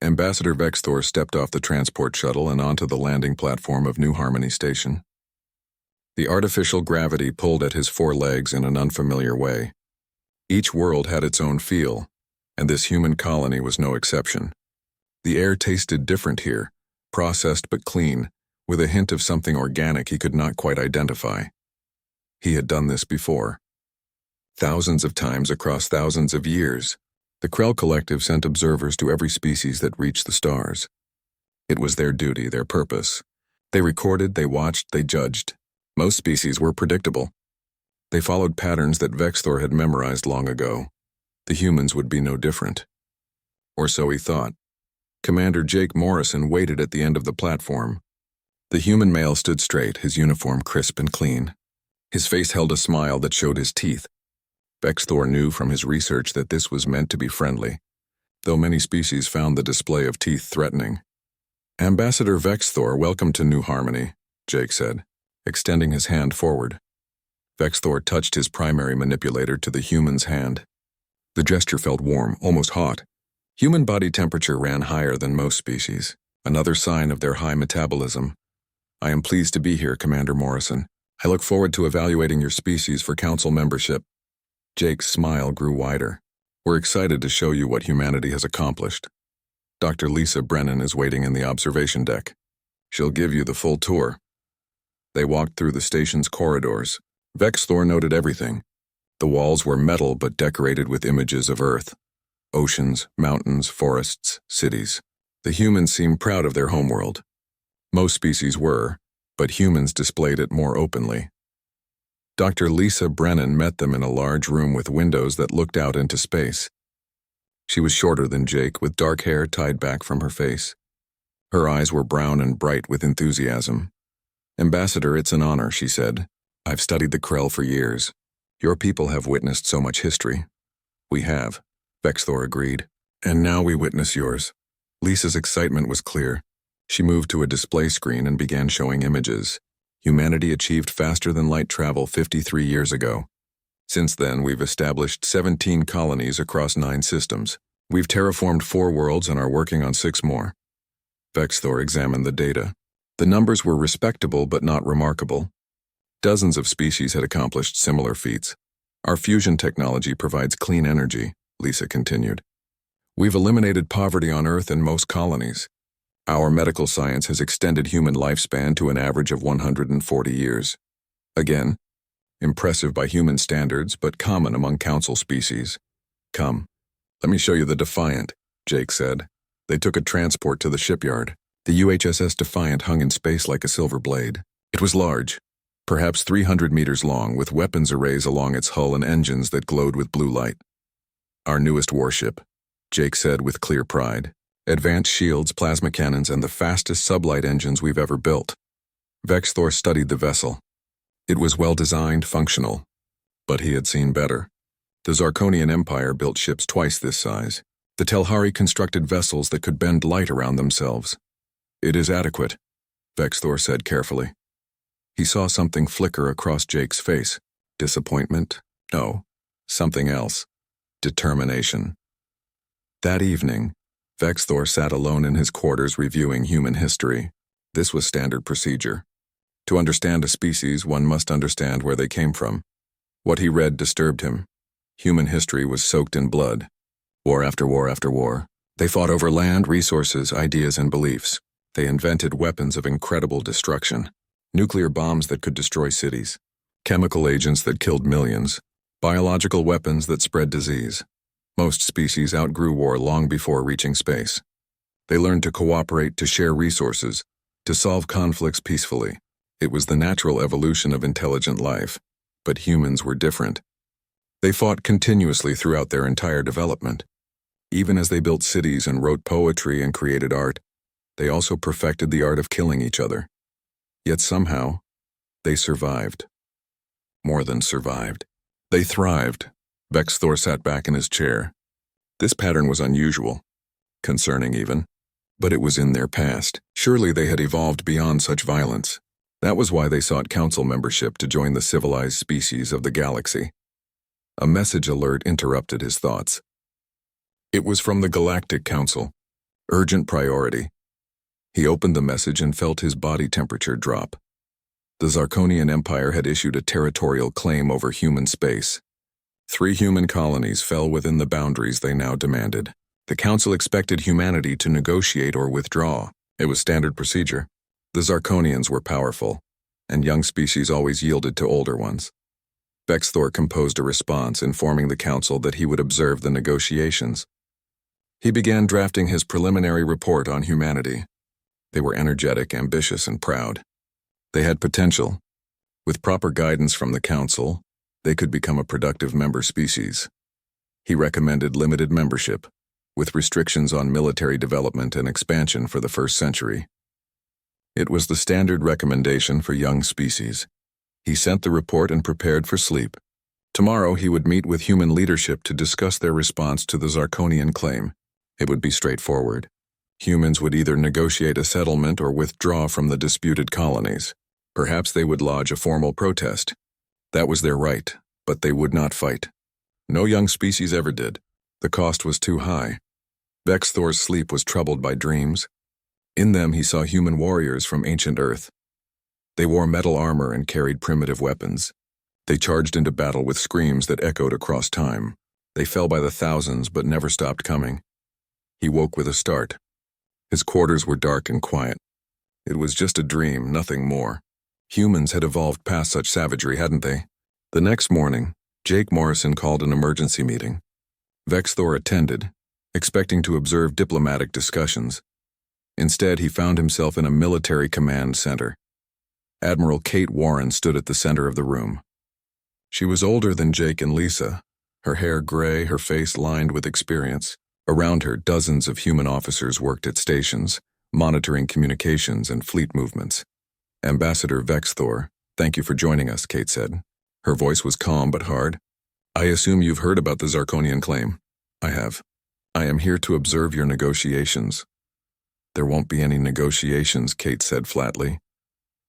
Ambassador Vexthor stepped off the transport shuttle and onto the landing platform of New Harmony Station. The artificial gravity pulled at his four legs in an unfamiliar way. Each world had its own feel, and this human colony was no exception. The air tasted different here, processed but clean, with a hint of something organic he could not quite identify. He had done this before. Thousands of times across thousands of years, the Krell Collective sent observers to every species that reached the stars. It was their duty, their purpose. They recorded, they watched, they judged. Most species were predictable. They followed patterns that Vexthor had memorized long ago. The humans would be no different. Or so he thought. Commander Jake Morrison waited at the end of the platform. The human male stood straight, his uniform crisp and clean. His face held a smile that showed his teeth. Vexthor knew from his research that this was meant to be friendly, though many species found the display of teeth threatening. Ambassador Vexthor, welcome to New Harmony, Jake said, extending his hand forward. Vexthor touched his primary manipulator to the human's hand. The gesture felt warm, almost hot. Human body temperature ran higher than most species, another sign of their high metabolism. I am pleased to be here, Commander Morrison. I look forward to evaluating your species for council membership. Jake's smile grew wider. We're excited to show you what humanity has accomplished. Dr. Lisa Brennan is waiting in the observation deck. She'll give you the full tour. They walked through the station's corridors. Vexthor noted everything. The walls were metal but decorated with images of Earth. Oceans, mountains, forests, cities. The humans seemed proud of their homeworld. Most species were, but humans displayed it more openly. Dr. Lisa Brennan met them in a large room with windows that looked out into space. She was shorter than Jake, with dark hair tied back from her face. Her eyes were brown and bright with enthusiasm. Ambassador, it's an honor, she said. I've studied the Krell for years. Your people have witnessed so much history. We have, Vexthor agreed. And now we witness yours. Lisa's excitement was clear. She moved to a display screen and began showing images. Humanity achieved faster than light travel 53 years ago. Since then, we've established 17 colonies across 9 systems. We've terraformed 4 worlds and are working on 6 more. Vexthor examined the data. The numbers were respectable but not remarkable. Dozens of species had accomplished similar feats. Our fusion technology provides clean energy, Lisa continued. We've eliminated poverty on Earth in most colonies. Our medical science has extended human lifespan to an average of 140 years. Again, impressive by human standards, but common among council species. Come, let me show you the Defiant, Jake said. They took a transport to the shipyard. The UHSS Defiant hung in space like a silver blade. It was large, perhaps 300 meters long, with weapons arrays along its hull and engines that glowed with blue light. Our newest warship, Jake said with clear pride. Advanced shields, plasma cannons, and the fastest sublight engines we've ever built. Vexthor studied the vessel. It was well-designed, functional. But he had seen better. The Zarkonian Empire built ships twice this size. The Telhari constructed vessels that could bend light around themselves. It is adequate, Vexthor said carefully. He saw something flicker across Jake's face. Disappointment? No. Something else. Determination. That evening, Vexthor sat alone in his quarters reviewing human history. This was standard procedure. To understand a species, one must understand where they came from. What he read disturbed him. Human history was soaked in blood. War after war after war. They fought over land, resources, ideas, and beliefs. They invented weapons of incredible destruction. Nuclear bombs that could destroy cities. Chemical agents that killed millions. Biological weapons that spread disease. Most species outgrew war long before reaching space. They learned to cooperate, to share resources, to solve conflicts peacefully. It was the natural evolution of intelligent life. But humans were different. They fought continuously throughout their entire development. Even as they built cities and wrote poetry and created art, they also perfected the art of killing each other. Yet somehow, they survived. More than survived. They thrived. Vexthor sat back in his chair. This pattern was unusual, concerning even, but it was in their past. Surely they had evolved beyond such violence. That was why they sought council membership to join the civilized species of the galaxy. A message alert interrupted his thoughts. It was from the Galactic Council. Urgent priority. He opened the message and felt his body temperature drop. The Zarkonian Empire had issued a territorial claim over human space. 3 human colonies fell within the boundaries they now demanded. The Council expected humanity to negotiate or withdraw. It was standard procedure. The Zarkonians were powerful, and young species always yielded to older ones. Vexthor composed a response informing the Council that he would observe the negotiations. He began drafting his preliminary report on humanity. They were energetic, ambitious, and proud. They had potential. With proper guidance from the Council, they could become a productive member species. He recommended limited membership, with restrictions on military development and expansion for the first century. It was the standard recommendation for young species. He sent the report and prepared for sleep. Tomorrow he would meet with human leadership to discuss their response to the Zarkonian claim. It would be straightforward. Humans would either negotiate a settlement or withdraw from the disputed colonies. Perhaps they would lodge a formal protest. That was their right, but they would not fight. No young species ever did. The cost was too high. Vexthor's sleep was troubled by dreams. In them he saw human warriors from ancient Earth. They wore metal armor and carried primitive weapons. They charged into battle with screams that echoed across time. They fell by the thousands but never stopped coming. He woke with a start. His quarters were dark and quiet. It was just a dream, nothing more. Humans had evolved past such savagery, hadn't they? The next morning, Jake Morrison called an emergency meeting. Vexthor attended, expecting to observe diplomatic discussions. Instead, he found himself in a military command center. Admiral Kate Warren stood at the center of the room. She was older than Jake and Lisa, her hair gray, her face lined with experience. Around her, dozens of human officers worked at stations, monitoring communications and fleet movements. Ambassador Vexthor, thank you for joining us, Kate said. Her voice was calm but hard. I assume you've heard about the Zarkonian claim. I have. I am here to observe your negotiations. There won't be any negotiations, Kate said flatly.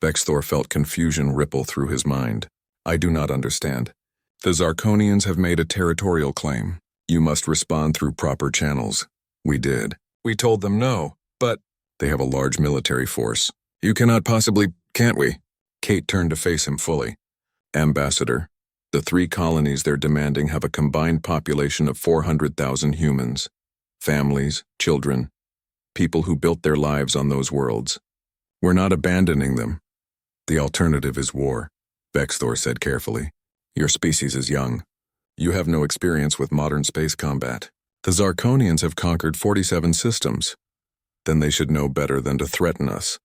Vexthor felt confusion ripple through his mind. I do not understand. The Zarkonians have made a territorial claim. You must respond through proper channels. We did. We told them no, but they have a large military force. You cannot possibly, can't we? Kate turned to face him fully. Ambassador, the 3 colonies they're demanding have a combined population of 400,000 humans. Families, children, people who built their lives on those worlds. We're not abandoning them. The alternative is war, Vexthor said carefully. Your species is young. You have no experience with modern space combat. The Zarkonians have conquered 47 systems. Then they should know better than to threaten us.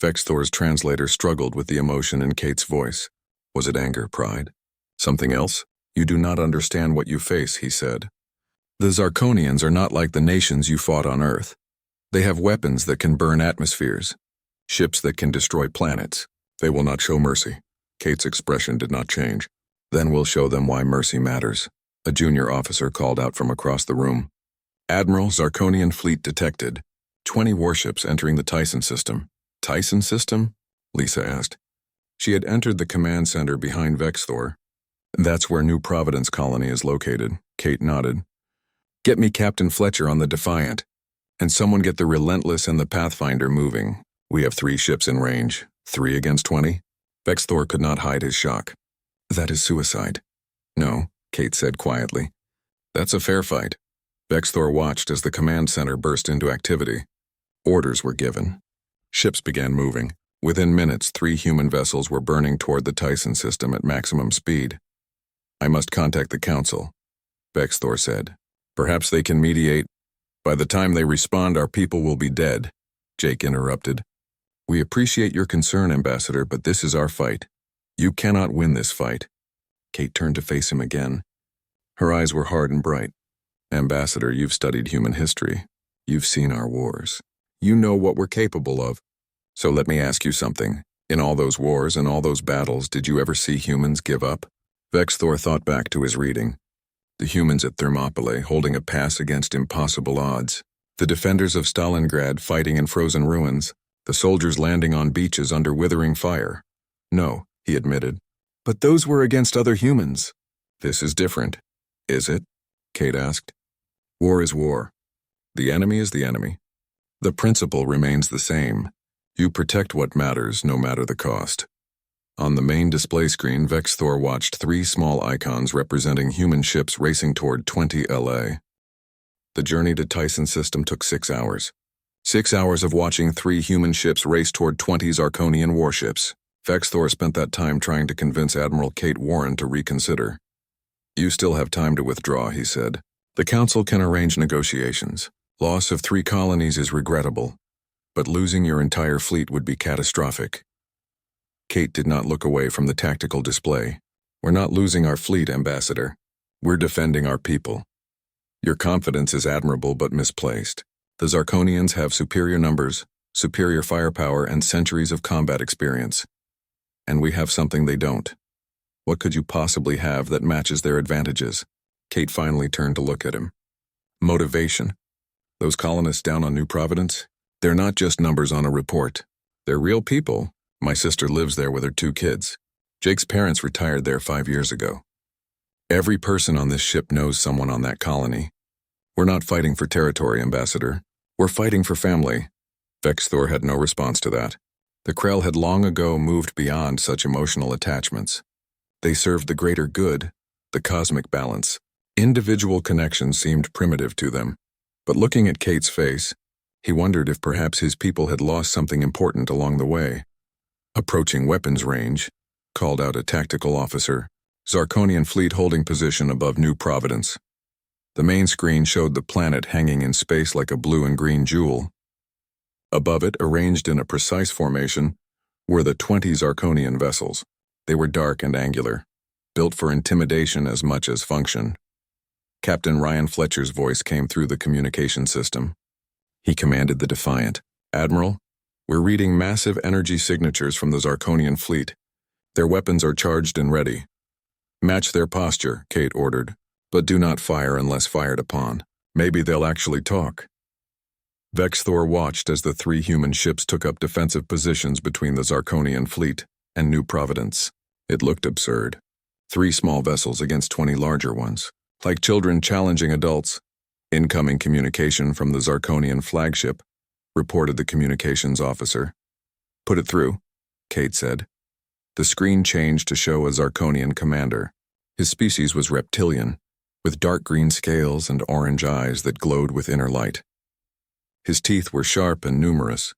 Vexthor's translator struggled with the emotion in Kate's voice. Was it anger, pride? Something else? You do not understand what you face, he said. The Zarkonians are not like the nations you fought on Earth. They have weapons that can burn atmospheres, ships that can destroy planets. They will not show mercy. Kate's expression did not change. Then we'll show them why mercy matters. A junior officer called out from across the room. Admiral, Zarkonian fleet detected. 20 warships entering the Tyson system. Tyson system? Lisa asked. She had entered the command center behind Vexthor. That's where New Providence Colony is located. Kate nodded. Get me Captain Fletcher on the Defiant. And someone get the Relentless and the Pathfinder moving. We have 3 ships in range. 3 against 20? Vexthor could not hide his shock. That is suicide. No, Kate said quietly. That's a fair fight. Vexthor watched as the command center burst into activity. Orders were given. Ships began moving. Within minutes, 3 human vessels were burning toward the Tyson system at maximum speed. I must contact the Council, Vexthor said. Perhaps they can mediate. By the time they respond, our people will be dead, Jake interrupted. We appreciate your concern, Ambassador, but this is our fight. You cannot win this fight. Kate turned to face him again. Her eyes were hard and bright. Ambassador, you've studied human history. You've seen our wars. You know what we're capable of. So let me ask you something. In all those wars and all those battles, did you ever see humans give up? Vexthor thought back to his reading. The humans at Thermopylae holding a pass against impossible odds. The defenders of Stalingrad fighting in frozen ruins. The soldiers landing on beaches under withering fire. No, he admitted. But those were against other humans. This is different. Is it? Kate asked. War is war. The enemy is the enemy. The principle remains the same. You protect what matters, no matter the cost. On the main display screen, Vexthor watched 3 small icons representing human ships racing toward 20 LA. The journey to Tyson system took 6 hours. 6 hours of watching 3 human ships race toward 20 Zarkonian warships. Vexthor spent that time trying to convince Admiral Kate Warren to reconsider. You still have time to withdraw, he said. The Council can arrange negotiations. Loss of 3 colonies is regrettable, but losing your entire fleet would be catastrophic. Kate did not look away from the tactical display. We're not losing our fleet, Ambassador. We're defending our people. Your confidence is admirable but misplaced. The Zarkonians have superior numbers, superior firepower, and centuries of combat experience. And we have something they don't. What could you possibly have that matches their advantages? Kate finally turned to look at him. Motivation. Those colonists down on New Providence? They're not just numbers on a report. They're real people. My sister lives there with her 2 kids. Jake's parents retired there 5 years ago. Every person on this ship knows someone on that colony. We're not fighting for territory, Ambassador. We're fighting for family. Vexthor had no response to that. The Krell had long ago moved beyond such emotional attachments. They served the greater good, the cosmic balance. Individual connections seemed primitive to them. But looking at Kate's face, he wondered if perhaps his people had lost something important along the way. Approaching weapons range, called out a tactical officer. Zarkonian fleet holding position above New Providence. The main screen showed the planet hanging in space like a blue and green jewel. Above it, arranged in a precise formation, were the 20 Zarkonian vessels. They were dark and angular, built for intimidation as much as function. Captain Ryan Fletcher's voice came through the communication system. He commanded the Defiant. Admiral, we're reading massive energy signatures from the Zarkonian fleet. Their weapons are charged and ready. Match their posture, Kate ordered, but do not fire unless fired upon. Maybe they'll actually talk. Vexthor watched as the 3 human ships took up defensive positions between the Zarkonian fleet and New Providence. It looked absurd. 3 small vessels against 20 larger ones, like children challenging adults. Incoming communication from the Zarkonian flagship, reported the communications officer. Put it through, Kate said. The screen changed to show a Zarkonian commander. His species was reptilian, with dark green scales and orange eyes that glowed with inner light. His teeth were sharp and numerous.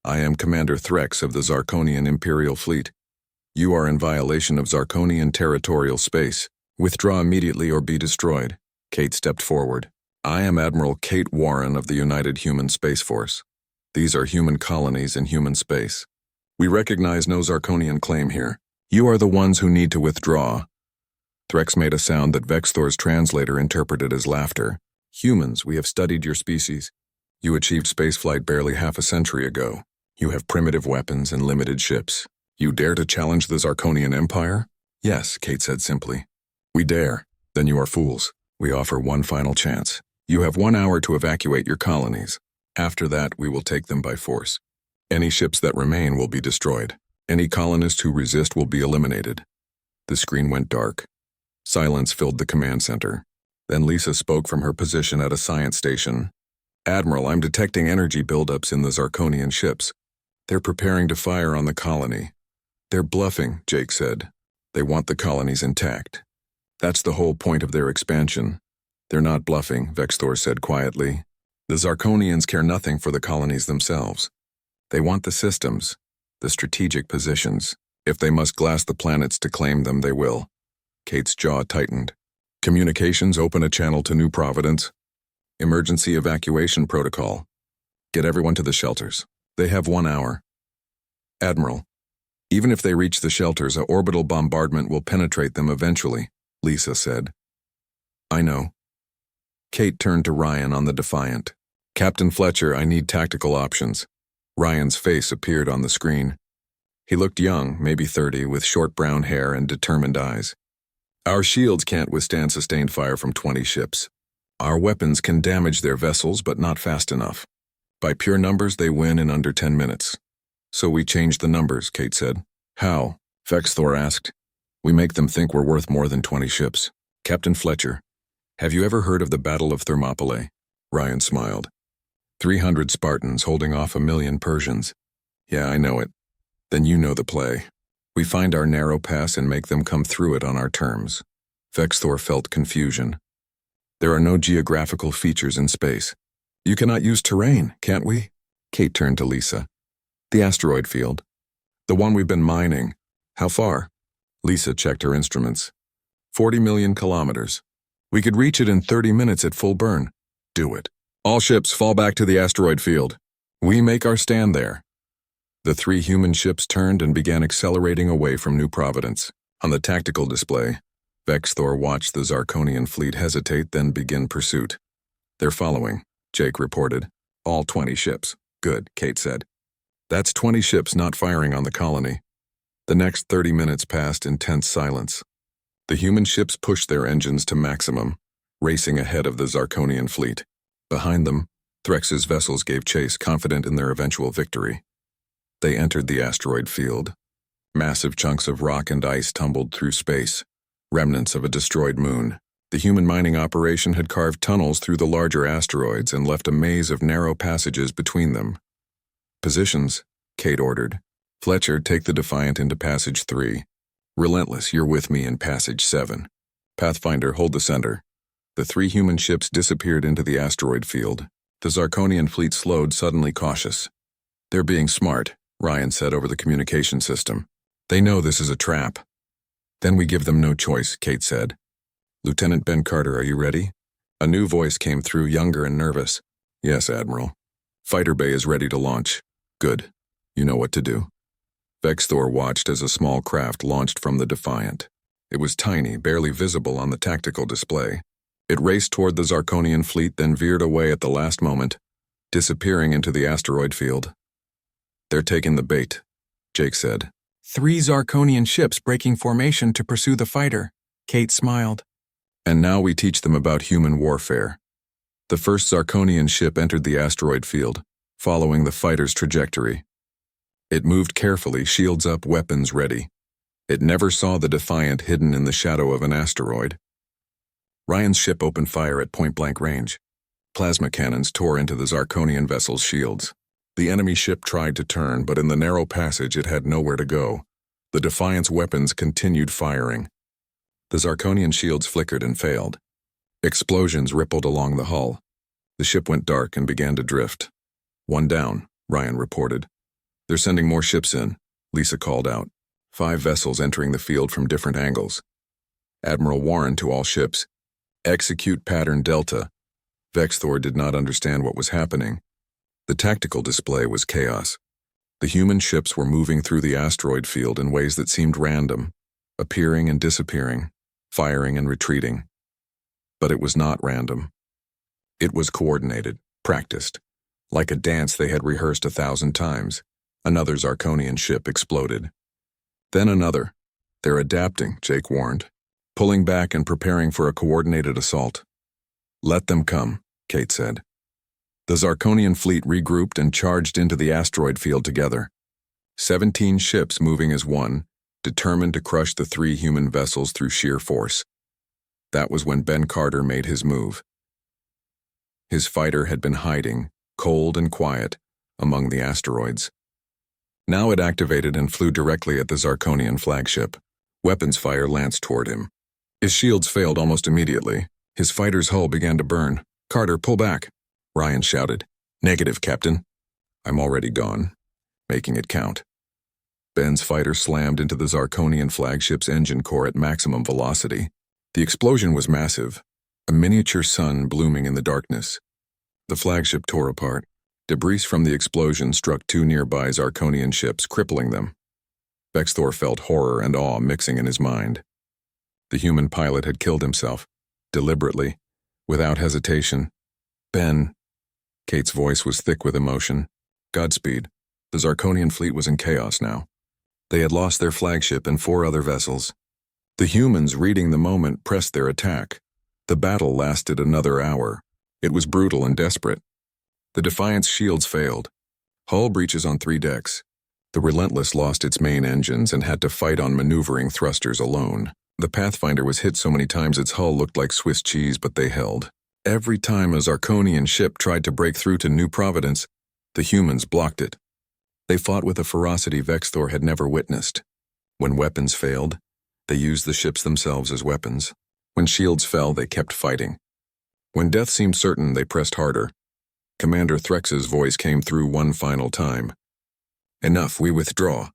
I am Commander Threx of the Zarkonian Imperial Fleet. You are in violation of Zarkonian territorial space. Withdraw immediately or be destroyed. Kate stepped forward. I am Admiral Kate Warren of the United Human Space Force. These are human colonies in human space. We recognize no Zarkonian claim here. You are the ones who need to withdraw. Threx made a sound that Vexthor's translator interpreted as laughter. Humans, we have studied your species. You achieved spaceflight barely half a century ago. You have primitive weapons and limited ships. You dare to challenge the Zarkonian Empire? Yes, Kate said simply. We dare. Then you are fools. We offer one final chance. You have 1 hour to evacuate your colonies. After that, we will take them by force. Any ships that remain will be destroyed. Any colonist who resist will be eliminated. The screen went dark. Silence filled the command center. Then Lisa spoke from her position at a science station. Admiral, I'm detecting energy buildups in the Zarkonian ships. They're preparing to fire on the colony. They're bluffing, Jake said. They want the colonies intact. That's the whole point of their expansion. They're not bluffing, Vexthor said quietly. The Zarkonians care nothing for the colonies themselves. They want the systems, the strategic positions. If they must glass the planets to claim them, they will. Kate's jaw tightened. Communications, open a channel to New Providence. Emergency evacuation protocol. Get everyone to the shelters. They have 1 hour. Admiral, even if they reach the shelters, an orbital bombardment will penetrate them eventually, Lisa said. I know. Kate turned to Ryan on the Defiant. Captain Fletcher, I need tactical options. Ryan's face appeared on the screen. He looked young, maybe 30, with short brown hair and determined eyes. Our shields can't withstand sustained fire from 20 ships. Our weapons can damage their vessels, but not fast enough. By pure numbers, they win in under 10 minutes. So we changed the numbers, Kate said. How? Vexthor asked. We make them think we're worth more than 20 ships. Captain Fletcher, have you ever heard of the Battle of Thermopylae? Ryan smiled. 300 Spartans holding off 1,000,000 Persians. Yeah, I know it. Then you know the play. We find our narrow pass and make them come through it on our terms. Vexthor felt confusion. There are no geographical features in space. You cannot use terrain, can't we? Kate turned to Lisa. The asteroid field. The one we've been mining. How far? Lisa checked her instruments. 40 million kilometers. We could reach it in 30 minutes at full burn. Do it. All ships fall back to the asteroid field. We make our stand there. The 3 human ships turned and began accelerating away from New Providence. On the tactical display, Vexthor watched the Zarkonian fleet hesitate, then begin pursuit. They're following, Jake reported. All 20 ships. Good, Kate said. That's 20 ships not firing on the colony. The next 30 minutes passed in tense silence. The human ships pushed their engines to maximum, racing ahead of the Zarkonian fleet. Behind them, Threx's vessels gave chase, confident in their eventual victory. They entered the asteroid field. Massive chunks of rock and ice tumbled through space, remnants of a destroyed moon. The human mining operation had carved tunnels through the larger asteroids and left a maze of narrow passages between them. Positions, Kate ordered. Fletcher, take the Defiant into Passage 3. Relentless, you're with me in Passage 7. Pathfinder, hold the center. The 3 human ships disappeared into the asteroid field. The Zarkonian fleet slowed, suddenly cautious. They're being smart, Ryan said over the communication system. They know this is a trap. Then we give them no choice, Kate said. Lieutenant Ben Carter, are you ready? A new voice came through, younger and nervous. Yes, Admiral. Fighter Bay is ready to launch. Good. You know what to do. Vexthor watched as a small craft launched from the Defiant. It was tiny, barely visible on the tactical display. It raced toward the Zarkonian fleet, then veered away at the last moment, disappearing into the asteroid field. They're taking the bait, Jake said. 3 Zarkonian ships breaking formation to pursue the fighter. Kate smiled. And now we teach them about human warfare. The first Zarkonian ship entered the asteroid field, following the fighter's trajectory. It moved carefully, shields up, weapons ready. It never saw the Defiant hidden in the shadow of an asteroid. Ryan's ship opened fire at point-blank range. Plasma cannons tore into the Zarkonian vessel's shields. The enemy ship tried to turn, but in the narrow passage it had nowhere to go. The Defiant's weapons continued firing. The Zarkonian shields flickered and failed. Explosions rippled along the hull. The ship went dark and began to drift. One down, Ryan reported. They're sending more ships in, Lisa called out. 5 vessels entering the field from different angles. Admiral Warren to all ships. Execute pattern Delta. Vexthor did not understand what was happening. The tactical display was chaos. The human ships were moving through the asteroid field in ways that seemed random, appearing and disappearing, firing and retreating. But it was not random. It was coordinated, practiced. Like a dance they had rehearsed 1,000 times. Another Zarkonian ship exploded. Then another. They're adapting, Jake warned, pulling back and preparing for a coordinated assault. Let them come, Kate said. The Zarkonian fleet regrouped and charged into the asteroid field together. 17 ships moving as one, determined to crush the 3 human vessels through sheer force. That was when Ben Carter made his move. His fighter had been hiding, cold and quiet, among the asteroids. Now it activated and flew directly at the Zarkonian flagship. Weapons fire lanced toward him. His shields failed almost immediately. His fighter's hull began to burn. Carter, pull back, Ryan shouted. Negative, Captain. I'm already gone. Making it count. Ben's fighter slammed into the Zarkonian flagship's engine core at maximum velocity. The explosion was massive, a miniature sun blooming in the darkness. The flagship tore apart. Debris from the explosion struck 2 nearby Zarkonian ships, crippling them. Vexthor felt horror and awe mixing in his mind. The human pilot had killed himself, deliberately, without hesitation. Ben. Kate's voice was thick with emotion. Godspeed. The Zarkonian fleet was in chaos now. They had lost their flagship and 4 other vessels. The humans, reading the moment, pressed their attack. The battle lasted another hour. It was brutal and desperate. The Defiant's shields failed. Hull breaches on 3 decks. The Relentless lost its main engines and had to fight on maneuvering thrusters alone. The Pathfinder was hit so many times its hull looked like Swiss cheese, but they held. Every time a Zarkonian ship tried to break through to New Providence, the humans blocked it. They fought with a ferocity Vexthor had never witnessed. When weapons failed, they used the ships themselves as weapons. When shields fell, they kept fighting. When death seemed certain, they pressed harder. Commander Threx's voice came through one final time. Enough, we withdraw.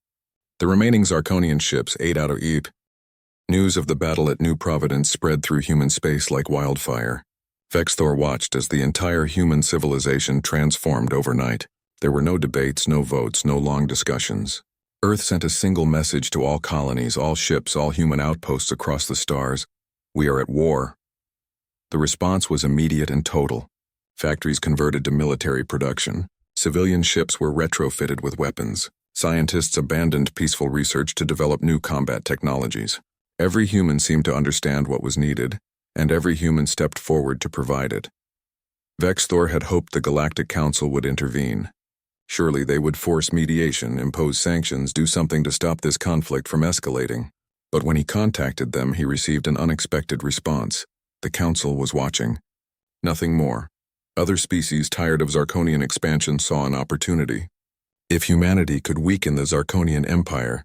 The remaining Zarkonian ships ate out of Ypres. News of the battle at New Providence spread through human space like wildfire. Vexthor watched as the entire human civilization transformed overnight. There were no debates, no votes, no long discussions. Earth sent a single message to all colonies, all ships, all human outposts across the stars. We are at war. The response was immediate and total. Factories converted to military production. Civilian ships were retrofitted with weapons. Scientists abandoned peaceful research to develop new combat technologies. Every human seemed to understand what was needed, and every human stepped forward to provide it. Vexthor had hoped the Galactic Council would intervene. Surely they would force mediation, impose sanctions, do something to stop this conflict from escalating. But when he contacted them, he received an unexpected response. The Council was watching. Nothing more. Other species tired of Zarkonian expansion saw an opportunity. If humanity could weaken the Zarkonian Empire,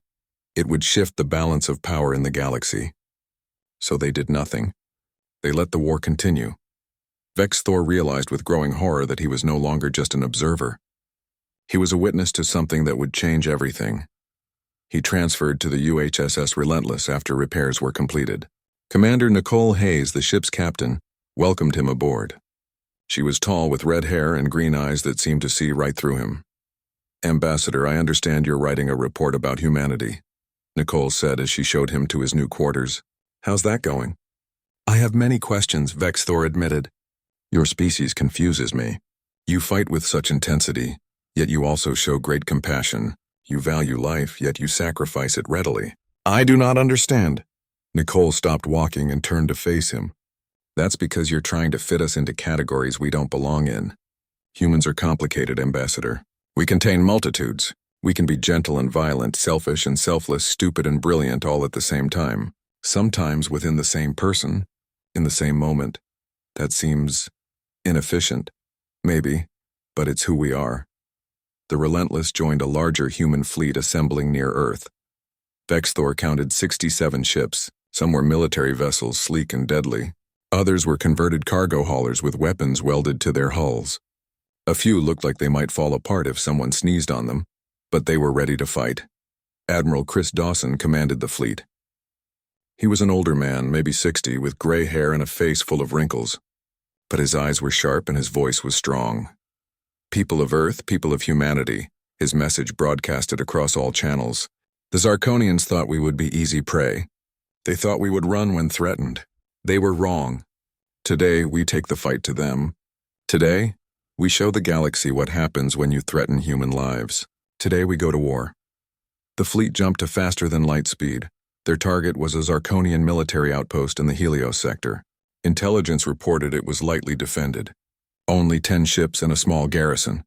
it would shift the balance of power in the galaxy. So they did nothing. They let the war continue. Vexthor realized with growing horror that he was no longer just an observer. He was a witness to something that would change everything. He transferred to the UHSS Relentless after repairs were completed. Commander Nicole Hayes, the ship's captain, welcomed him aboard. She was tall with red hair and green eyes that seemed to see right through him. "Ambassador, I understand you're writing a report about humanity," Nicole said as she showed him to his new quarters. "How's that going?" "I have many questions," Vexthor admitted. "Your species confuses me. You fight with such intensity, yet you also show great compassion. You value life, yet you sacrifice it readily. I do not understand." Nicole stopped walking and turned to face him. "That's because you're trying to fit us into categories we don't belong in. Humans are complicated, Ambassador. We contain multitudes. We can be gentle and violent, selfish and selfless, stupid and brilliant all at the same time. Sometimes within the same person, in the same moment. That seems inefficient. Maybe, but it's who we are." The Relentless joined a larger human fleet assembling near Earth. Vexthor counted 67 ships. Some were military vessels, sleek and deadly. Others were converted cargo haulers with weapons welded to their hulls. A few looked like they might fall apart if someone sneezed on them, but they were ready to fight. Admiral Chris Dawson commanded the fleet. He was an older man, maybe 60, with gray hair and a face full of wrinkles. But his eyes were sharp and his voice was strong. "People of Earth, people of humanity," his message broadcasted across all channels. "The Zarkonians thought we would be easy prey. They thought we would run when threatened. They were wrong. Today, we take the fight to them. Today, we show the galaxy what happens when you threaten human lives. Today, we go to war." The fleet jumped to faster than light speed. Their target was a Zarkonian military outpost in the Helios sector. Intelligence reported it was lightly defended. Only 10 ships and a small garrison.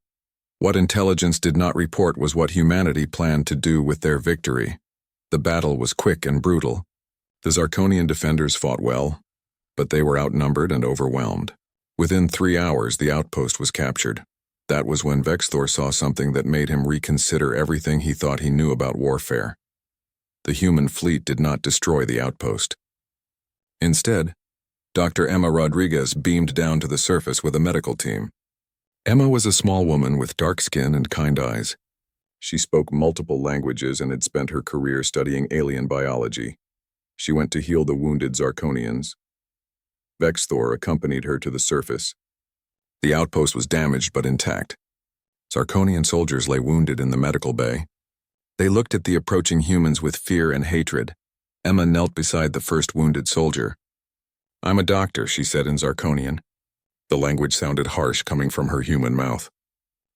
What intelligence did not report was what humanity planned to do with their victory. The battle was quick and brutal. The Zarkonian defenders fought well, but they were outnumbered and overwhelmed. Within 3 hours, the outpost was captured. That was when Vexthor saw something that made him reconsider everything he thought he knew about warfare. The human fleet did not destroy the outpost. Instead, Dr. Emma Rodriguez beamed down to the surface with a medical team. Emma was a small woman with dark skin and kind eyes. She spoke multiple languages and had spent her career studying alien biology. She went to heal the wounded Zarkonians. Vexthor accompanied her to the surface. The outpost was damaged but intact. Zarkonian soldiers lay wounded in the medical bay. They looked at the approaching humans with fear and hatred. Emma knelt beside the first wounded soldier. "I'm a doctor," she said in Zarkonian. The language sounded harsh coming from her human mouth.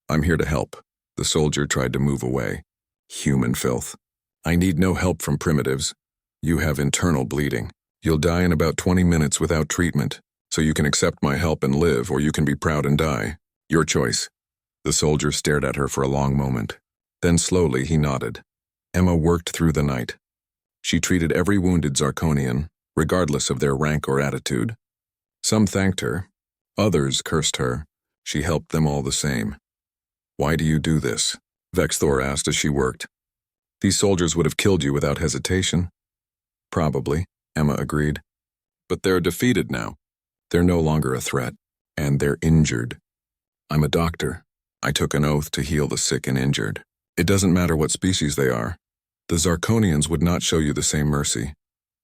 "I'm here to help." The soldier tried to move away. "Human filth. I need no help from primitives. You have internal bleeding. You'll die in about 20 minutes without treatment, so you can accept my help and live, or you can be proud and die. Your choice." The soldier stared at her for a long moment. Then slowly he nodded. Emma worked through the night. She treated every wounded Zarkonian, regardless of their rank or attitude. Some thanked her, Others cursed her. She helped them all the same. "Why do you do this?" Vexthor asked as she worked. "These soldiers would have killed you without hesitation." "Probably," Emma agreed. "But they're defeated now. They're no longer a threat, and they're injured. I'm a doctor. I took an oath to heal the sick and injured. It doesn't matter what species they are. The Zarkonians would not show you the same mercy.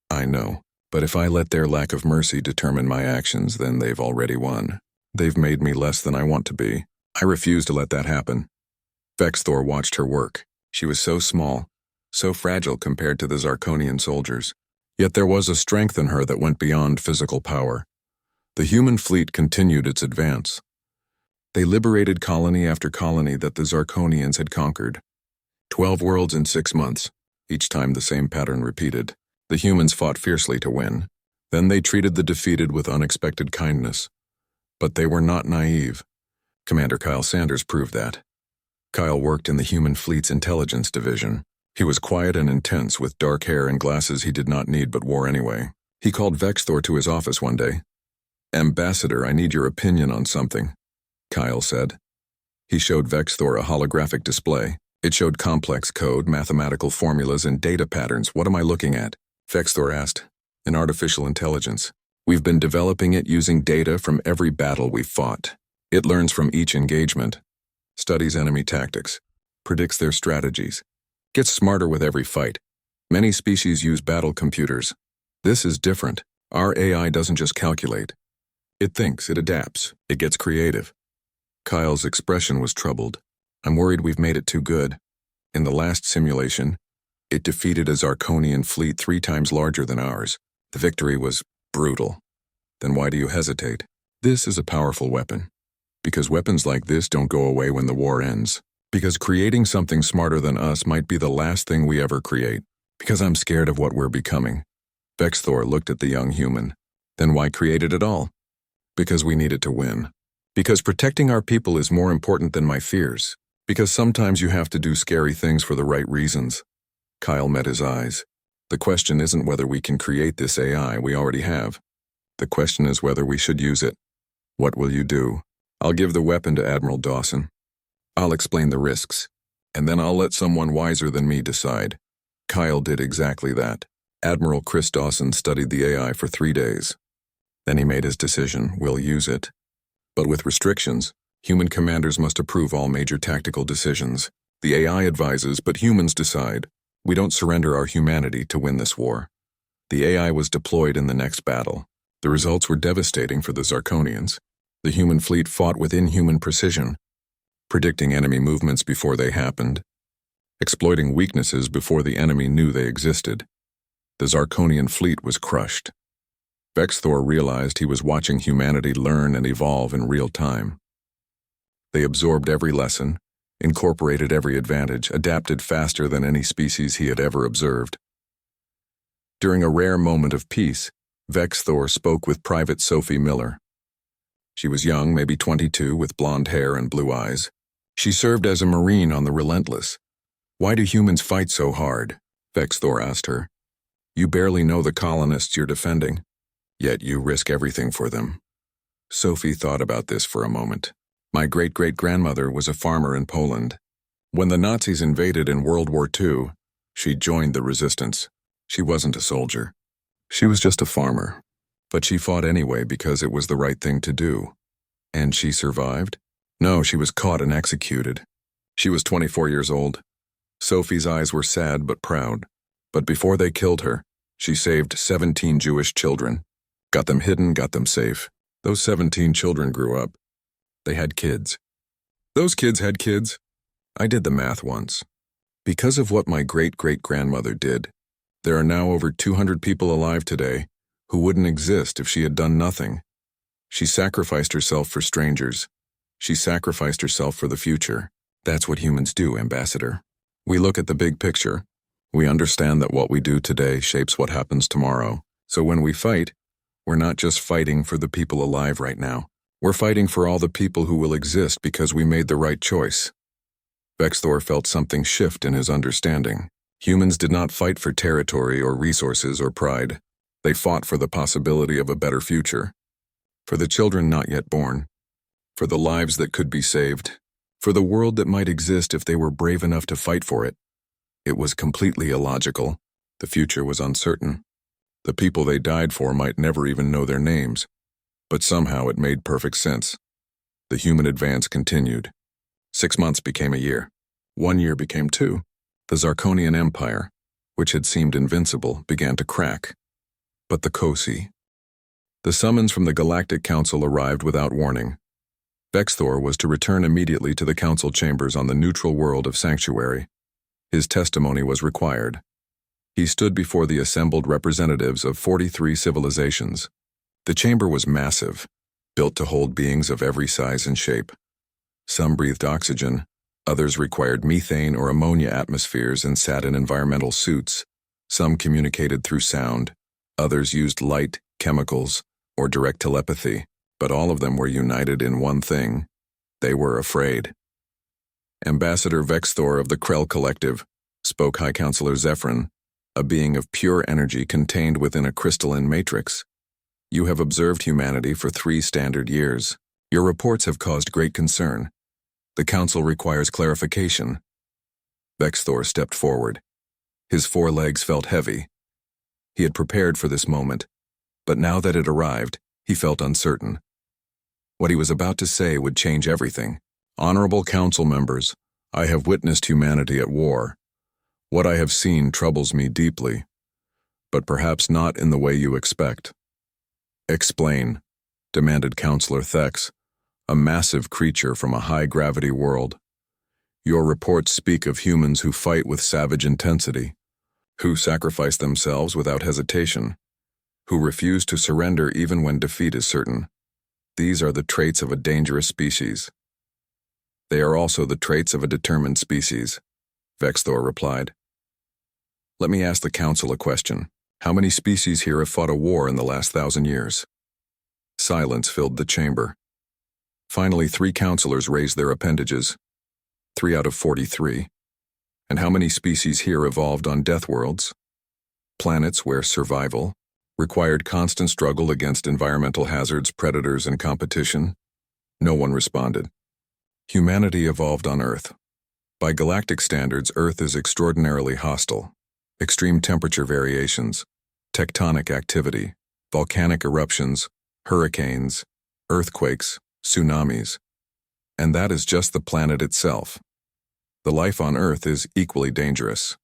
I know, but if I let their lack of mercy determine my actions, then they've already won. They've made me less than I want to be. I refuse to let that happen." Vexthor watched her work. She was so small, so fragile compared to the Zarkonian soldiers. Yet there was a strength in her that went beyond physical power. The human fleet continued its advance. They liberated colony after colony that the Zarkonians had conquered. 12 worlds in 6 months. Each time the same pattern repeated. The humans fought fiercely to win. Then they treated the defeated with unexpected kindness. But they were not naive. Commander Kyle Sanders proved that. Kyle worked in the human fleet's intelligence division. He was quiet and intense with dark hair and glasses he did not need but wore anyway. He called Vexthor to his office one day. "Ambassador, I need your opinion on something," Kyle said. He showed Vexthor a holographic display. It showed complex code, mathematical formulas, and data patterns. "What am I looking at?" Vexthor asked. "An artificial intelligence. We've been developing it using data from every battle we've fought. It learns from each engagement, studies enemy tactics, predicts their strategies, gets smarter with every fight. Many species use battle computers. This is different. Our AI doesn't just calculate. It thinks, it adapts, it gets creative." Kyle's expression was troubled. "I'm worried we've made it too good. In the last simulation, it defeated a Zarkonian fleet 3 times larger than ours. The victory was brutal. Then why do you hesitate? This is a powerful weapon. Because weapons like this don't go away when the war ends. Because creating something smarter than us might be the last thing we ever create. Because I'm scared of what we're becoming." Vexthor looked at the young human. "Then why create it at all?" "Because we need it to win. Because protecting our people is more important than my fears. Because sometimes you have to do scary things for the right reasons." Kyle met his eyes. "The question isn't whether we can create this AI, we already have. The question is whether we should use it. What will you do?" "I'll give the weapon to Admiral Dawson. I'll explain the risks, and then I'll let someone wiser than me decide." Kyle did exactly that. Admiral Chris Dawson studied the AI for 3 days. Then he made his decision: we'll use it. But with restrictions, human commanders must approve all major tactical decisions. The AI advises, but humans decide. We don't surrender our humanity to win this war. The AI was deployed in the next battle. The results were devastating for the Zarkonians. The human fleet fought with inhuman precision, predicting enemy movements before they happened, exploiting weaknesses before the enemy knew they existed. The Zarkonian fleet was crushed. Vexthor realized he was watching humanity learn and evolve in real time. They absorbed every lesson, incorporated every advantage, adapted faster than any species he had ever observed. During a rare moment of peace, Vexthor spoke with Private Sophie Miller. She was young, maybe 22, with blonde hair and blue eyes. She served as a Marine on the Relentless. "Why do humans fight so hard?" Vexthor asked her. "You barely know the colonists you're defending, yet you risk everything for them." Sophie thought about this for a moment. "My great-great-grandmother was a farmer in Poland. When the Nazis invaded in World War II, she joined the resistance. She wasn't a soldier. She was just a farmer. But she fought anyway because it was the right thing to do." "And she survived?" "No, she was caught and executed. She was 24 years old." Sophie's eyes were sad but proud. "But before they killed her, she saved 17 Jewish children. Got them hidden, got them safe. Those 17 children grew up. They had kids. Those kids had kids. I did the math once. Because of what my great-great-grandmother did, there are now over 200 people alive today who wouldn't exist if she had done nothing. She sacrificed herself for strangers. She sacrificed herself for the future. That's what humans do, Ambassador. We look at the big picture. We understand that what we do today shapes what happens tomorrow. So when we fight, we're not just fighting for the people alive right now. We're fighting for all the people who will exist because we made the right choice." Vexthor felt something shift in his understanding. Humans did not fight for territory or resources or pride. They fought for the possibility of a better future. For the children not yet born. For the lives that could be saved. For the world that might exist if they were brave enough to fight for it. It was completely illogical. The future was uncertain. The people they died for might never even know their names. But somehow it made perfect sense. The human advance continued. 6 months became a year. 1 year became 2. The Zarkonian Empire, which had seemed invincible, began to crack. But the Kosi. The summons from the Galactic Council arrived without warning. Vexthor was to return immediately to the council chambers on the neutral world of Sanctuary. His testimony was required. He stood before the assembled representatives of 43 civilizations. The chamber was massive, built to hold beings of every size and shape. Some breathed oxygen, others required methane or ammonia atmospheres and sat in environmental suits. Some communicated through sound, others used light, chemicals, or direct telepathy, but all of them were united in one thing. They were afraid. Ambassador Vexthor of the Krell Collective, spoke High Counselor Zephyrin, a being of pure energy contained within a crystalline matrix. You have observed humanity for 3 standard years. Your reports have caused great concern. The Council requires clarification. Vexthor stepped forward. His 4 legs felt heavy. He had prepared for this moment, but now that it arrived, he felt uncertain. What he was about to say would change everything. Honorable Council members, I have witnessed humanity at war. What I have seen troubles me deeply, but perhaps not in the way you expect. Explain, demanded Counselor Thex, a massive creature from a high-gravity world. Your reports speak of humans who fight with savage intensity, who sacrifice themselves without hesitation, who refuse to surrender even when defeat is certain. These are the traits of a dangerous species. They are also the traits of a determined species, Vexthor replied. Let me ask the Council a question. How many species here have fought a war in the last 1,000 years? Silence filled the chamber. Finally, 3 counselors raised their appendages. 3 out of 43. And how many species here evolved on death worlds? Planets where survival required constant struggle against environmental hazards, predators, and competition? No one responded. Humanity evolved on Earth. By galactic standards, Earth is extraordinarily hostile. Extreme temperature variations, tectonic activity, volcanic eruptions, hurricanes, earthquakes, tsunamis. And that is just the planet itself. The life on Earth is equally dangerous.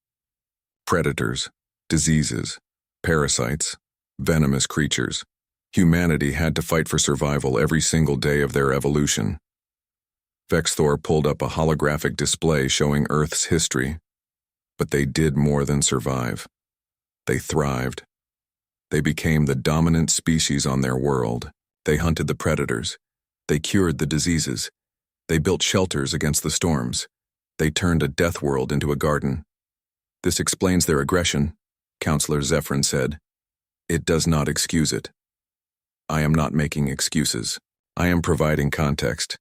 Predators, diseases, parasites, venomous creatures. Humanity had to fight for survival every single day of their evolution. Vexthor pulled up a holographic display showing Earth's history. But they did more than survive. They thrived. They became the dominant species on their world. They hunted the predators. They cured the diseases. They built shelters against the storms. They turned a death world into a garden. This explains their aggression, Counselor Zephyrin said. It does not excuse it. I am not making excuses. I am providing context.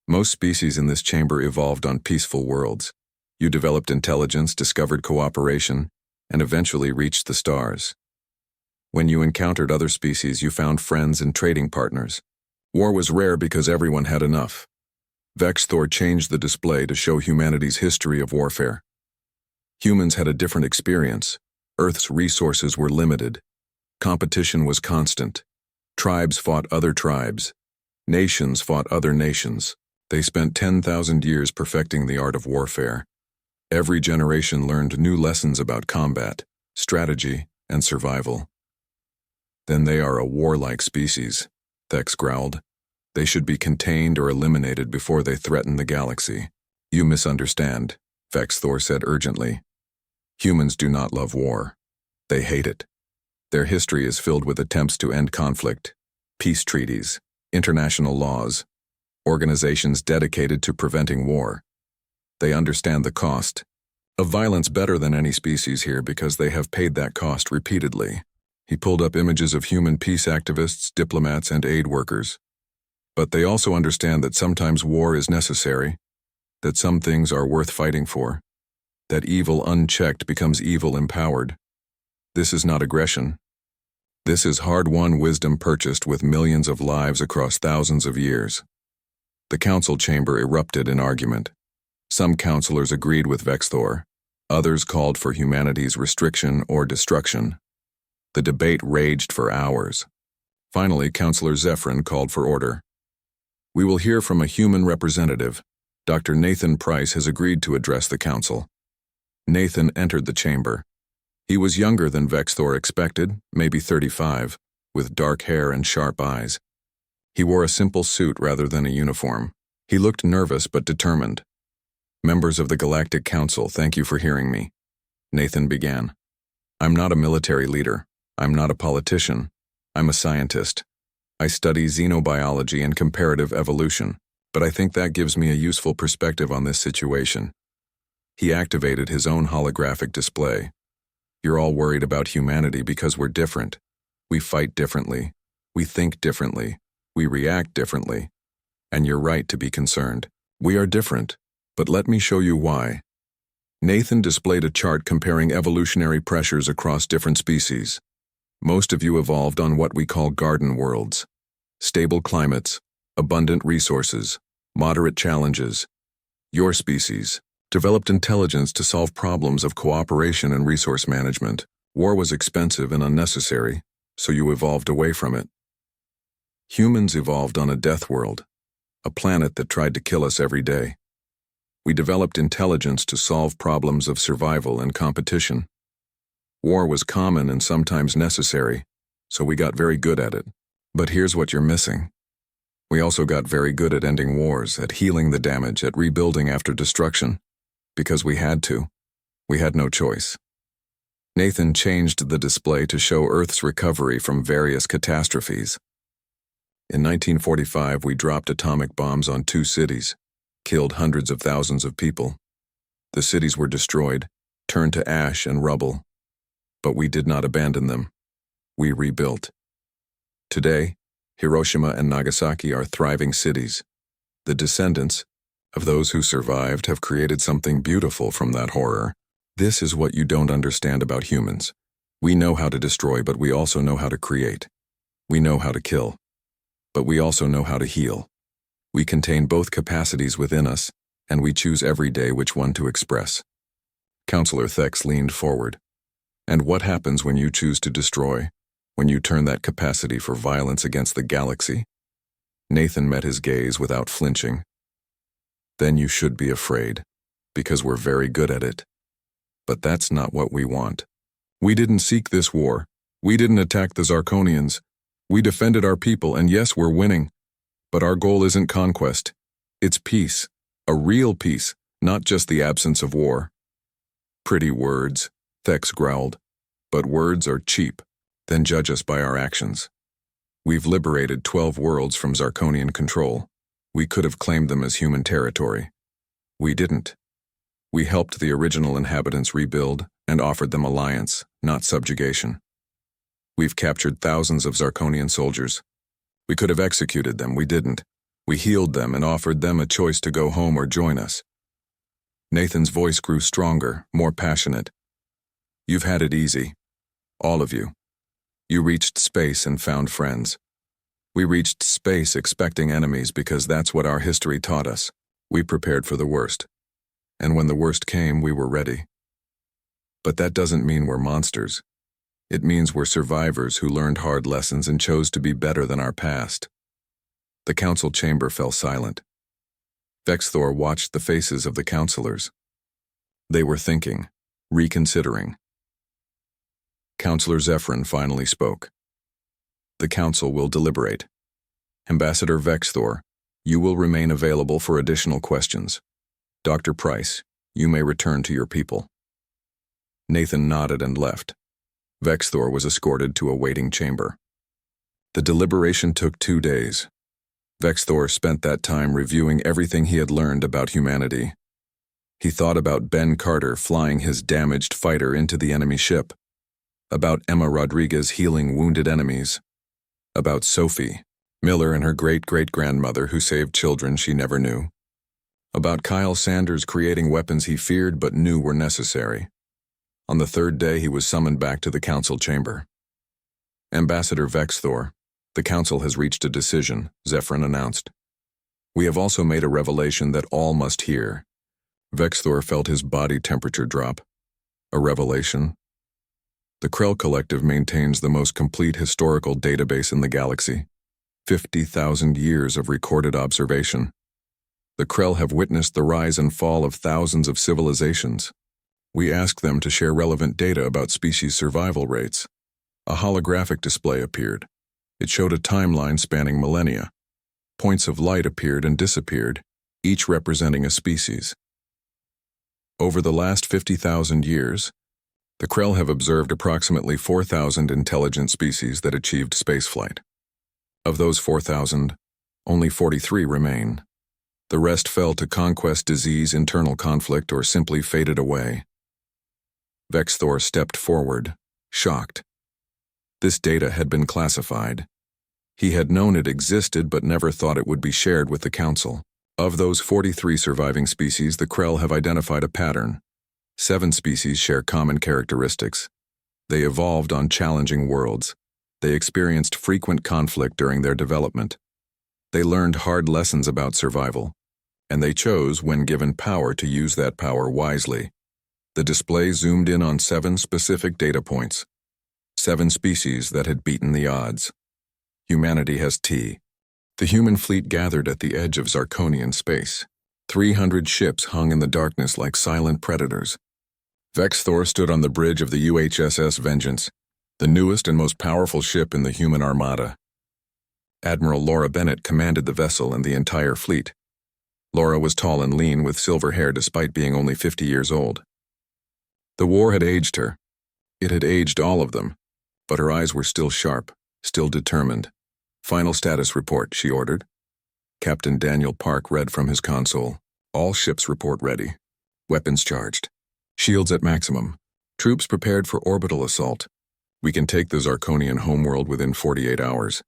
Most species in this chamber evolved on peaceful worlds. You developed intelligence, discovered cooperation, and eventually reached the stars. When you encountered other species, you found friends and trading partners. War was rare because everyone had enough. Vexthor changed the display to show humanity's history of warfare. Humans had a different experience. Earth's resources were limited. Competition was constant. Tribes fought other tribes. Nations fought other nations. They spent 10,000 years perfecting the art of warfare. Every generation learned new lessons about combat, strategy, and survival. Then they are a warlike species, Thex growled. They should be contained or eliminated before they threaten the galaxy. You misunderstand, Vexthor said urgently. Humans do not love war. They hate it. Their history is filled with attempts to end conflict, peace treaties, international laws, organizations dedicated to preventing war. They understand the cost of violence better than any species here because they have paid that cost repeatedly. He pulled up images of human peace activists, diplomats, and aid workers. But they also understand that sometimes war is necessary, that some things are worth fighting for, that evil unchecked becomes evil empowered. This is not aggression. This is hard-won wisdom purchased with millions of lives across thousands of years. The council chamber erupted in argument. Some counselors agreed with Vexthor. Others called for humanity's restriction or destruction. The debate raged for hours. Finally, Counselor Zephyrin called for order. We will hear from a human representative. Dr. Nathan Price has agreed to address the council. Nathan entered the chamber. He was younger than Vexthor expected, maybe 35, with dark hair and sharp eyes. He wore a simple suit rather than a uniform. He looked nervous but determined. Members of the Galactic Council, thank you for hearing me. Nathan began. I'm not a military leader. I'm not a politician. I'm a scientist. I study xenobiology and comparative evolution, but I think that gives me a useful perspective on this situation. He activated his own holographic display. You're all worried about humanity because we're different. We fight differently. We think differently. We react differently. And you're right to be concerned. We are different, but let me show you why. Nathan displayed a chart comparing evolutionary pressures across different species. Most of you evolved on what we call garden worlds. Stable climates, abundant resources, moderate challenges. Your species developed intelligence to solve problems of cooperation and resource management. War was expensive and unnecessary, so you evolved away from it. Humans evolved on a death world, a planet that tried to kill us every day. We developed intelligence to solve problems of survival and competition. War was common and sometimes necessary, so we got very good at it. But here's what you're missing. We also got very good at ending wars, at healing the damage, at rebuilding after destruction. Because we had to. We had no choice. Nathan changed the display to show Earth's recovery from various catastrophes. In 1945, we dropped atomic bombs on 2 cities, killed hundreds of thousands of people. The cities were destroyed, turned to ash and rubble. But we did not abandon them. We rebuilt. Today, Hiroshima and Nagasaki are thriving cities. The descendants of those who survived have created something beautiful from that horror. This is what you don't understand about humans. We know how to destroy, but we also know how to create. We know how to kill, but we also know how to heal. We contain both capacities within us, and we choose every day which one to express. Counselor Thex leaned forward. And what happens when you choose to destroy, when you turn that capacity for violence against the galaxy? Nathan met his gaze without flinching. Then you should be afraid, because we're very good at it. But that's not what we want. We didn't seek this war. We didn't attack the Zarkonians. We defended our people, and yes, we're winning. But our goal isn't conquest. It's peace, a real peace, not just the absence of war. Pretty words, Thex growled. But words are cheap. Then judge us by our actions. We've liberated 12 worlds from Zarkonian control. We could have claimed them as human territory. We didn't. We helped the original inhabitants rebuild and offered them alliance, not subjugation. We've captured thousands of Zarkonian soldiers. We could have executed them, we didn't. We healed them and offered them a choice to go home or join us. Nathan's voice grew stronger, more passionate. You've had it easy. All of you. You reached space and found friends. We reached space expecting enemies because that's what our history taught us. We prepared for the worst. And when the worst came, we were ready. But that doesn't mean we're monsters. It means we're survivors who learned hard lessons and chose to be better than our past. The council chamber fell silent. Vexthor watched the faces of the counselors. They were thinking, reconsidering. Counselor Zephyrin finally spoke. The council will deliberate. Ambassador Vexthor, you will remain available for additional questions. Dr. Price, you may return to your people. Nathan nodded and left. Vexthor was escorted to a waiting chamber. The deliberation took 2 days. Vexthor spent that time reviewing everything he had learned about humanity. He thought about Ben Carter flying his damaged fighter into the enemy ship, about Emma Rodriguez healing wounded enemies, about Sophie Miller and her great-great-grandmother who saved children she never knew, about Kyle Sanders creating weapons he feared but knew were necessary. On the 3rd day, he was summoned back to the council chamber. Ambassador Vexthor, the Council has reached a decision, Zephyrin announced. We have also made a revelation that all must hear. Vexthor felt his body temperature drop. A revelation? The Krell Collective maintains the most complete historical database in the galaxy. 50,000 years of recorded observation. The Krell have witnessed the rise and fall of thousands of civilizations. We asked them to share relevant data about species survival rates. A holographic display appeared. It showed a timeline spanning millennia. Points of light appeared and disappeared, each representing a species. Over the last 50,000 years, the Krell have observed approximately 4,000 intelligent species that achieved spaceflight. Of those 4,000, only 43 remain. The rest fell to conquest, disease, internal conflict, or simply faded away. Vexthor stepped forward, shocked. This data had been classified. He had known it existed but never thought it would be shared with the Council. Of those 43 surviving species, the Krell have identified a pattern. 7 species share common characteristics. They evolved on challenging worlds. They experienced frequent conflict during their development. They learned hard lessons about survival, and they chose, when given power, to use that power wisely. The display zoomed in on 7 specific data points. 7 species that had beaten the odds. Humanity has T. The human fleet gathered at the edge of Zarkonian space. 300 ships hung in the darkness like silent predators. Vexthor stood on the bridge of the UHSS Vengeance, the newest and most powerful ship in the human armada. Admiral Laura Bennett commanded the vessel and the entire fleet. Laura was tall and lean with silver hair despite being only 50 years old. The war had aged her. It had aged all of them, but her eyes were still sharp, still determined. Final status report, she ordered. Captain Daniel Park read from his console. All ships report ready. Weapons charged. Shields at maximum. Troops prepared for orbital assault. We can take the Zarkonian homeworld within 48 hours.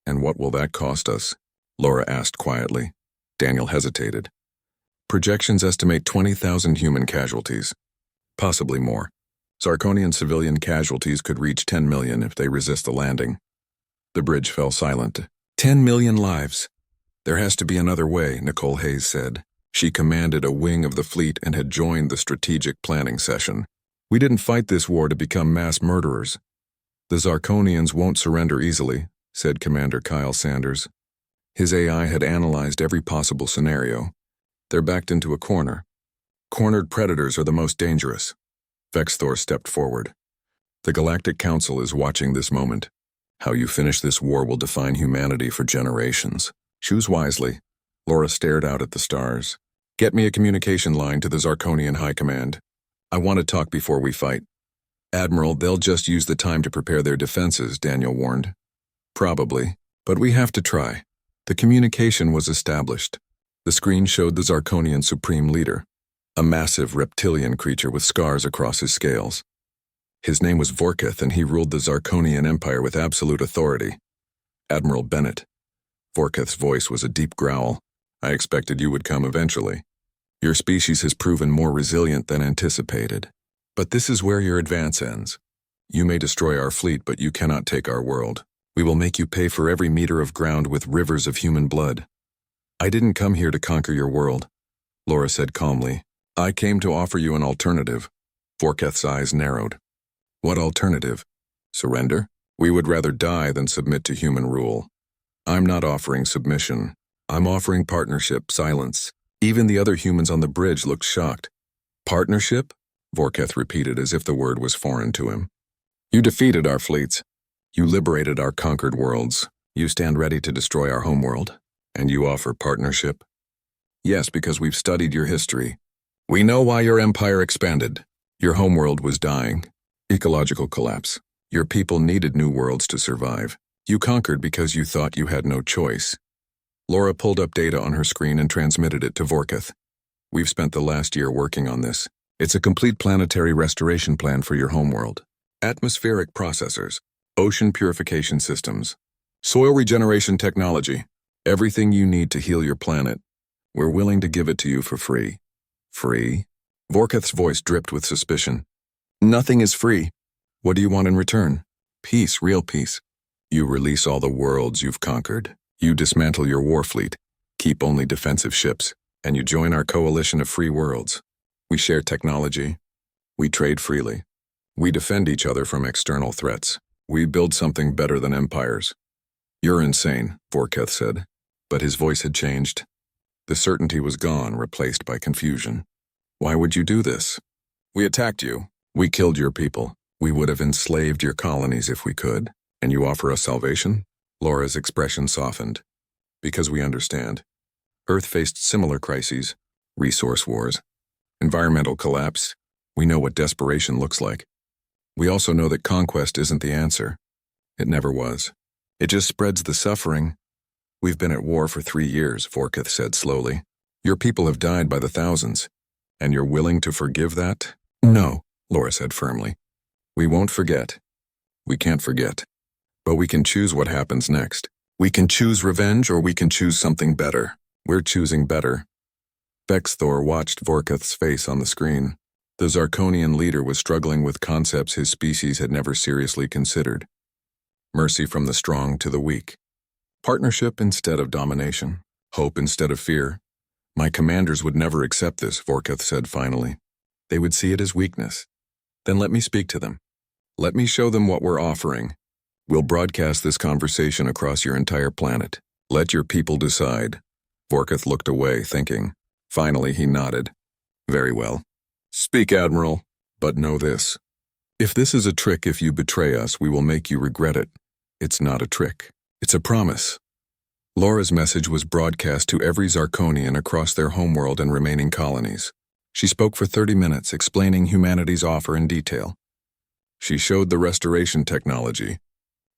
And what will that cost us? Laura asked quietly. Daniel hesitated. Projections estimate 20,000 human casualties. Possibly more. Zarkonian civilian casualties could reach 10 million if they resist the landing. The bridge fell silent. 10 million lives. There has to be another way, Nicole Hayes said. She commanded a wing of the fleet and had joined the strategic planning session. We didn't fight this war to become mass murderers. The Zarkonians won't surrender easily, said Commander Kyle Sanders. His AI had analyzed every possible scenario. They're backed into a corner. Cornered predators are the most dangerous. Vexthor stepped forward. The Galactic Council is watching this moment. How you finish this war will define humanity for generations. Choose wisely. Laura stared out at the stars. Get me a communication line to the Zarkonian High Command. I want to talk before we fight. Admiral, they'll just use the time to prepare their defenses, Daniel warned. Probably, but we have to try. The communication was established. The screen showed the Zarkonian Supreme Leader, a massive reptilian creature with scars across his scales. His name was Vorketh, and he ruled the Zarkonian Empire with absolute authority. Admiral Bennett. Vorketh's voice was a deep growl. I expected you would come eventually. Your species has proven more resilient than anticipated. But this is where your advance ends. You may destroy our fleet, but you cannot take our world. We will make you pay for every meter of ground with rivers of human blood. I didn't come here to conquer your world, Laura said calmly. I came to offer you an alternative. Vorketh's eyes narrowed. What alternative? Surrender? We would rather die than submit to human rule. I'm not offering submission. I'm offering partnership, silence. Even the other humans on the bridge looked shocked. Partnership? Vorketh repeated as if the word was foreign to him. You defeated our fleets. You liberated our conquered worlds. You stand ready to destroy our homeworld. And you offer partnership? Yes, because we've studied your history. We know why your empire expanded. Your homeworld was dying. Ecological collapse. Your people needed new worlds to survive. You conquered because you thought you had no choice. Laura pulled up data on her screen and transmitted it to Vorketh. We've spent the last year working on this. It's a complete planetary restoration plan for your homeworld. Atmospheric processors, ocean purification systems, soil regeneration technology, everything you need to heal your planet. We're willing to give it to you for free. Free? Vorketh's voice dripped with suspicion. Nothing is free. What do you want in return? Peace, real peace. You release all the worlds you've conquered. You dismantle your war fleet, keep only defensive ships, and you join our coalition of free worlds. We share technology. We trade freely. We defend each other from external threats. We build something better than empires. You're insane, Vorketh said, but his voice had changed. The certainty was gone, replaced by confusion. Why would you do this? We attacked you. We killed your people. We would have enslaved your colonies if we could. And you offer us salvation? Laura's expression softened. Because we understand. Earth faced similar crises, resource wars, environmental collapse. We know what desperation looks like. We also know that conquest isn't the answer. It never was. It just spreads the suffering. We've been at war for 3 years, Vorketh said slowly. Your people have died by the thousands. And you're willing to forgive that? No, Laura said firmly. We won't forget. We can't forget. But we can choose what happens next. We can choose revenge or we can choose something better. We're choosing better. Vexthor watched Vorketh's face on the screen. The Zarkonian leader was struggling with concepts his species had never seriously considered. Mercy from the strong to the weak. Partnership instead of domination. Hope instead of fear. My commanders would never accept this, Vorketh said finally. They would see it as weakness. Then let me speak to them. Let me show them what we're offering. We'll broadcast this conversation across your entire planet. Let your people decide. Vorketh looked away, thinking. Finally, he nodded. Very well. Speak, Admiral, but know this. If this is a trick, if you betray us, we will make you regret it. It's not a trick. It's a promise. Laura's message was broadcast to every Zarkonian across their homeworld and remaining colonies. She spoke for 30 minutes, explaining humanity's offer in detail. She showed the restoration technology.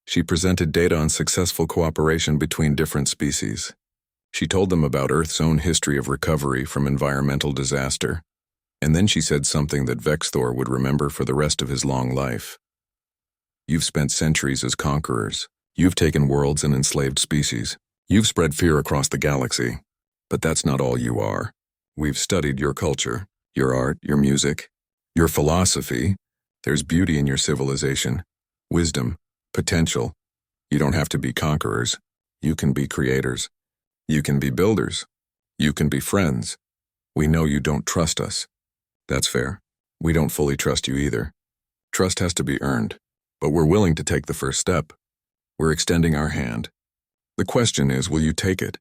She presented data on successful cooperation between different species. She told them about Earth's own history of recovery from environmental disaster. And then she said something that Vexthor would remember for the rest of his long life. You've spent centuries as conquerors. You've taken worlds and enslaved species. You've spread fear across the galaxy. But that's not all you are. We've studied your culture, your art, your music, your philosophy. There's beauty in your civilization, wisdom, potential. You don't have to be conquerors. You can be creators. You can be builders. You can be friends. We know you don't trust us. That's fair. We don't fully trust you either. Trust has to be earned, but we're willing to take the first step. We're extending our hand. The question is, will you take it?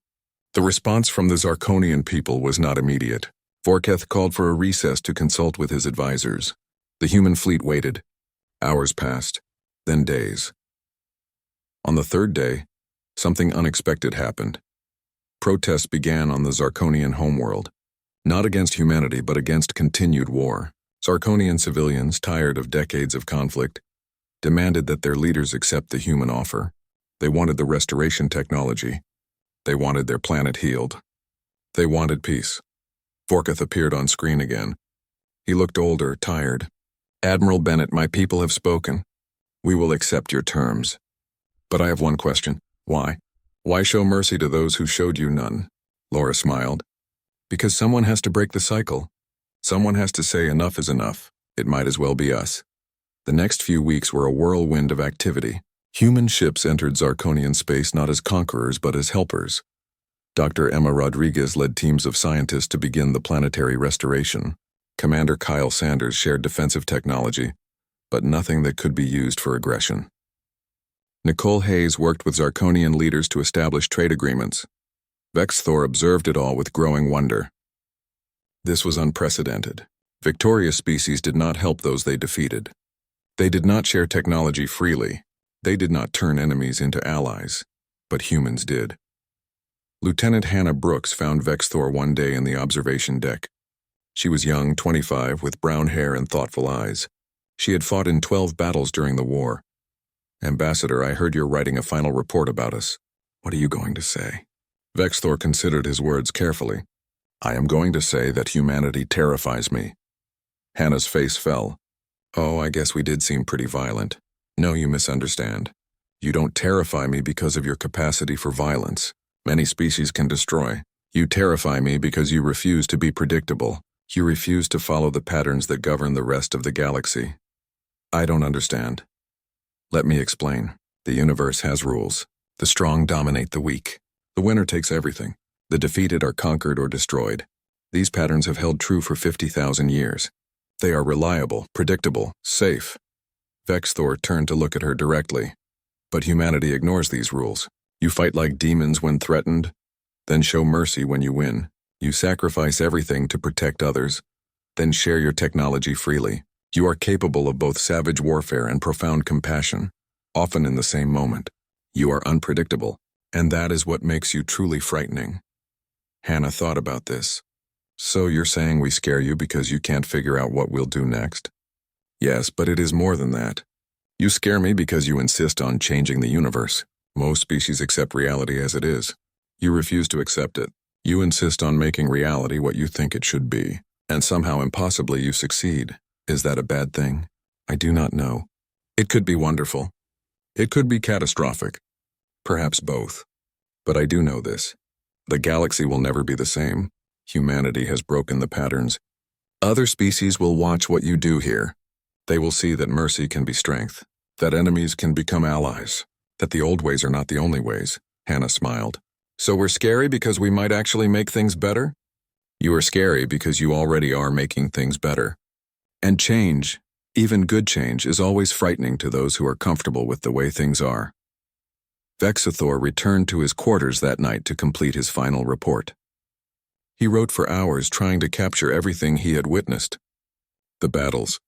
The response from the Zarkonian people was not immediate. Vorketh called for a recess to consult with his advisors. The human fleet waited. Hours passed, then days. On the 3rd day, something unexpected happened. Protests began on the Zarkonian homeworld. Not against humanity, but against continued war. Zarkonian civilians, tired of decades of conflict, demanded that their leaders accept the human offer. They wanted the restoration technology. They wanted their planet healed. They wanted peace. Vorketh appeared on screen again. He looked older, tired. Admiral Bennett, my people have spoken. We will accept your terms. But I have one question. Why? Why show mercy to those who showed you none? Laura smiled. Because someone has to break the cycle. Someone has to say enough is enough. It might as well be us. The next few weeks were a whirlwind of activity. Human ships entered Zarkonian space not as conquerors but as helpers. Dr. Emma Rodriguez led teams of scientists to begin the planetary restoration. Commander Kyle Sanders shared defensive technology, but nothing that could be used for aggression. Nicole Hayes worked with Zarkonian leaders to establish trade agreements. Vexthor observed it all with growing wonder. This was unprecedented. Victorious species did not help those they defeated. They did not share technology freely. They did not turn enemies into allies, but humans did. Lieutenant Hannah Brooks found Vexthor one day in the observation deck. She was young, 25, with brown hair and thoughtful eyes. She had fought in 12 battles during the war. Ambassador, I heard you're writing a final report about us. What are you going to say? Vexthor considered his words carefully. I am going to say that humanity terrifies me. Hannah's face fell. Oh, I guess we did seem pretty violent. No, you misunderstand. You don't terrify me because of your capacity for violence. Many species can destroy. You terrify me because you refuse to be predictable. You refuse to follow the patterns that govern the rest of the galaxy. I don't understand. Let me explain. The universe has rules. The strong dominate the weak. The winner takes everything. The defeated are conquered or destroyed. These patterns have held true for 50,000 years. They are reliable, predictable, safe. Vexthor turned to look at her directly. But humanity ignores these rules. You fight like demons when threatened, then show mercy when you win. You sacrifice everything to protect others, then share your technology freely. You are capable of both savage warfare and profound compassion, often in the same moment. You are unpredictable, and that is what makes you truly frightening. Hannah thought about this. So you're saying we scare you because you can't figure out what we'll do next? Yes, but it is more than that. You scare me because you insist on changing the universe. Most species accept reality as it is. You refuse to accept it. You insist on making reality what you think it should be, and somehow impossibly you succeed. Is that a bad thing? I do not know. It could be wonderful. It could be catastrophic. Perhaps both. But I do know this. The galaxy will never be the same. Humanity has broken the patterns. Other species will watch what you do here. They will see that mercy can be strength, that enemies can become allies, that the old ways are not the only ways. Hannah smiled. So we're scary because we might actually make things better? You are scary because you already are making things better. And change, even good change, is always frightening to those who are comfortable with the way things are. Vexthor returned to his quarters that night to complete his final report. He wrote for hours trying to capture everything he had witnessed. The battles,